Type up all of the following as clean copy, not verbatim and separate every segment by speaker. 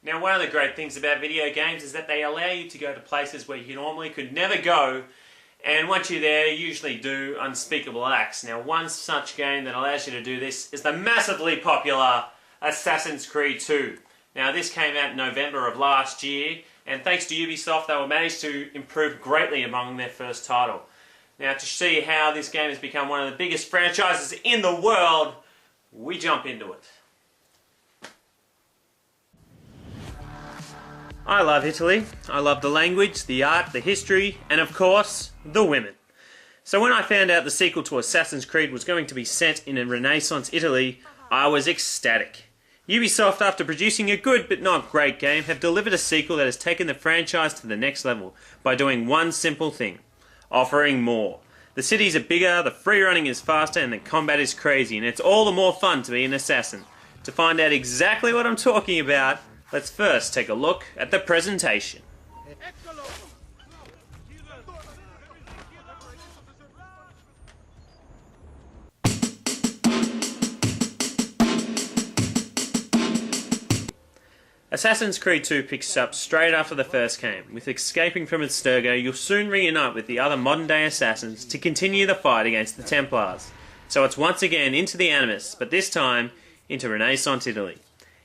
Speaker 1: Now, one of the great things about video games is that they allow you to go to places where you normally could never go, and once you're there, you usually do unspeakable acts. Now, one such game that allows you to do this is the massively popular Assassin's Creed 2. Now, this came out in November of last year, and thanks to Ubisoft, they were managed to improve greatly among their first title. Now, to see how this game has become one of the biggest franchises in the world, we jump into it. I love Italy. I love the language, the art, the history, and of course, the women. So when I found out the sequel to Assassin's Creed was going to be set in a Renaissance Italy, I was ecstatic. Ubisoft, after producing a good but not great game, have delivered a sequel that has taken the franchise to the next level by doing one simple thing: offering more. The cities are bigger, the free running is faster, and the combat is crazy, and it's all the more fun to be an assassin. To find out exactly what I'm talking about, let's first take a look at the presentation. Assassin's Creed 2 picks up straight after the first game. With escaping from Abstergo, you'll soon reunite with the other modern-day assassins to continue the fight against the Templars. So it's once again into the Animus, but this time into Renaissance Italy.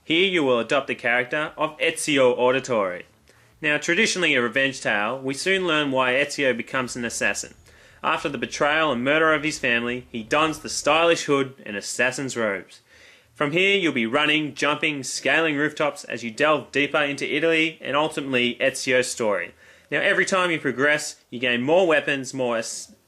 Speaker 1: Here you will adopt the character of Ezio Auditore. Now, traditionally a revenge tale, we soon learn why Ezio becomes an assassin. After the betrayal and murder of his family, he dons the stylish hood and assassin's robes. From here you'll be running, jumping, scaling rooftops as you delve deeper into Italy and ultimately Ezio's story. Now, every time you progress, you gain more weapons, more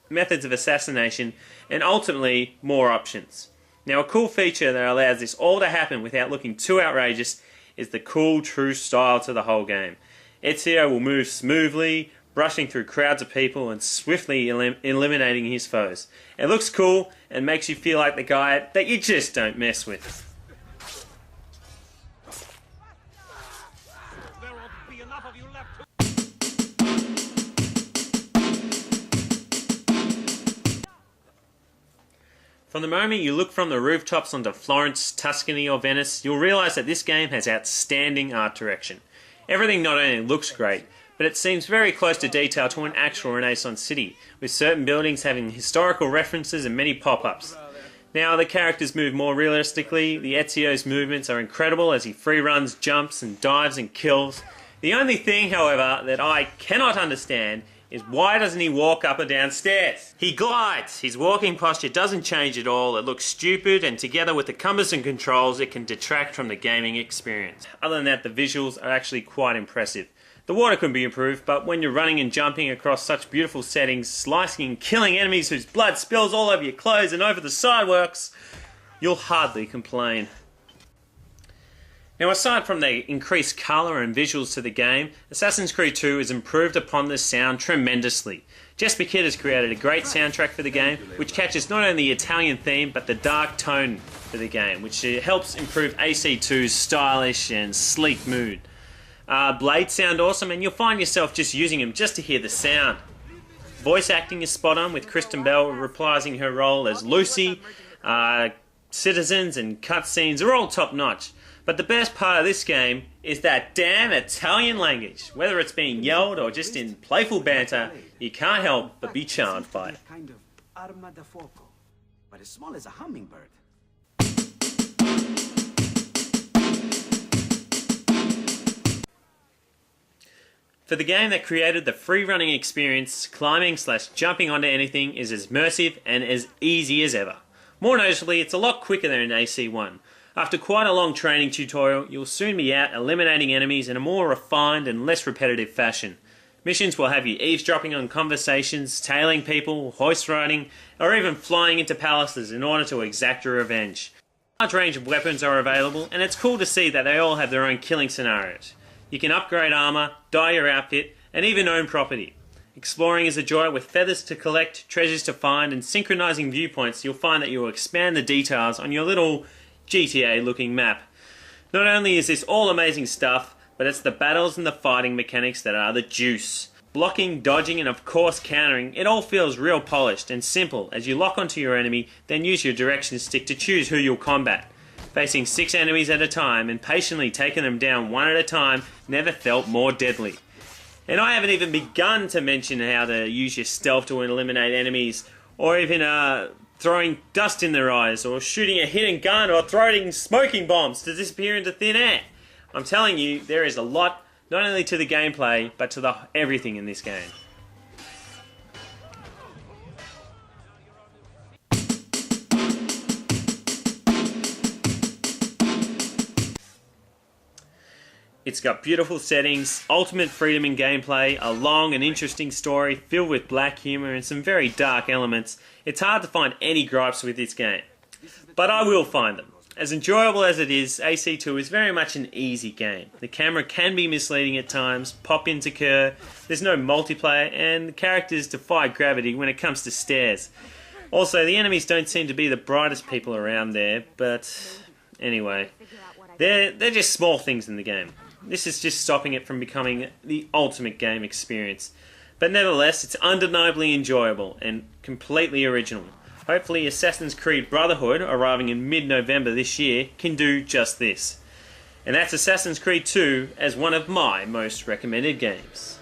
Speaker 1: methods of assassination, and ultimately more options. Now, a cool feature that allows this all to happen without looking too outrageous is the cool, true style to the whole game. Ezio will move smoothly, brushing through crowds of people and swiftly eliminating his foes. It looks cool and makes you feel like the guy that you just don't mess with. From the moment you look from the rooftops onto Florence, Tuscany or Venice, you'll realise that this game has outstanding art direction. Everything not only looks great, but it seems very close to detail to an actual Renaissance city, with certain buildings having historical references and many pop-ups. Now, the characters move more realistically. The Ezio's movements are incredible as he free runs, jumps and dives and kills. The only thing, however, that I cannot understand is why doesn't he walk up and down stairs? He glides! His walking posture doesn't change at all. It looks stupid, and together with the cumbersome controls, it can detract from the gaming experience. Other than that, the visuals are actually quite impressive. The water could be improved, but when you're running and jumping across such beautiful settings, slicing and killing enemies whose blood spills all over your clothes and over the sidewalks, you'll hardly complain. Now, aside from the increased colour and visuals to the game, Assassin's Creed 2 has improved upon the sound tremendously. Jesper Kid has created a great soundtrack for the game, which catches not only the Italian theme, but the dark tone for the game, which helps improve AC2's stylish and sleek mood. Blades sound awesome, and you'll find yourself just using them just to hear the sound. Voice acting is spot on, with Kristen Bell reprising her role as Lucy. Citizens and cutscenes are all top notch. But the best part of this game is that damn Italian language. Whether it's being yelled or just in playful banter, you can't help but be charmed by it.
Speaker 2: Kind of arma da fuoco, but as small as a hummingbird.
Speaker 1: For the game that created the free running experience, climbing/jumping onto anything is as immersive and as easy as ever. More noticeably, it's a lot quicker than in AC1. After quite a long training tutorial, you'll soon be out eliminating enemies in a more refined and less repetitive fashion. Missions will have you eavesdropping on conversations, tailing people, hoist riding, or even flying into palaces in order to exact your revenge. A large range of weapons are available, and it's cool to see that they all have their own killing scenarios. You can upgrade armour, dye your outfit, and even own property. Exploring is a joy, with feathers to collect, treasures to find, and synchronising viewpoints. You'll find that you will expand the details on your little GTA-looking map. Not only is this all amazing stuff, but it's the battles and the fighting mechanics that are the juice. Blocking, dodging, and of course countering, it all feels real polished and simple as you lock onto your enemy, then use your direction stick to choose who you'll combat. Facing 6 enemies at a time and patiently taking them down one at a time never felt more deadly. And I haven't even begun to mention how to use your stealth to eliminate enemies, or even throwing dust in their eyes, or shooting a hidden gun, or throwing smoking bombs to disappear into thin air. I'm telling you, there is a lot, not only to the gameplay, but to everything in this game. It's got beautiful settings, ultimate freedom in gameplay, a long and interesting story filled with black humour and some very dark elements. It's hard to find any gripes with this game, but I will find them. As enjoyable as it is, AC2 is very much an easy game. The camera can be misleading at times, pop-ins occur, there's no multiplayer, and the characters defy gravity when it comes to stairs. Also, the enemies don't seem to be the brightest people around there, but anyway, they're just small things in the game. This is just stopping it from becoming the ultimate game experience. But nevertheless, it's undeniably enjoyable and completely original. Hopefully Assassin's Creed Brotherhood, arriving in mid-November this year, can do just this. And that's Assassin's Creed 2 as one of my most recommended games.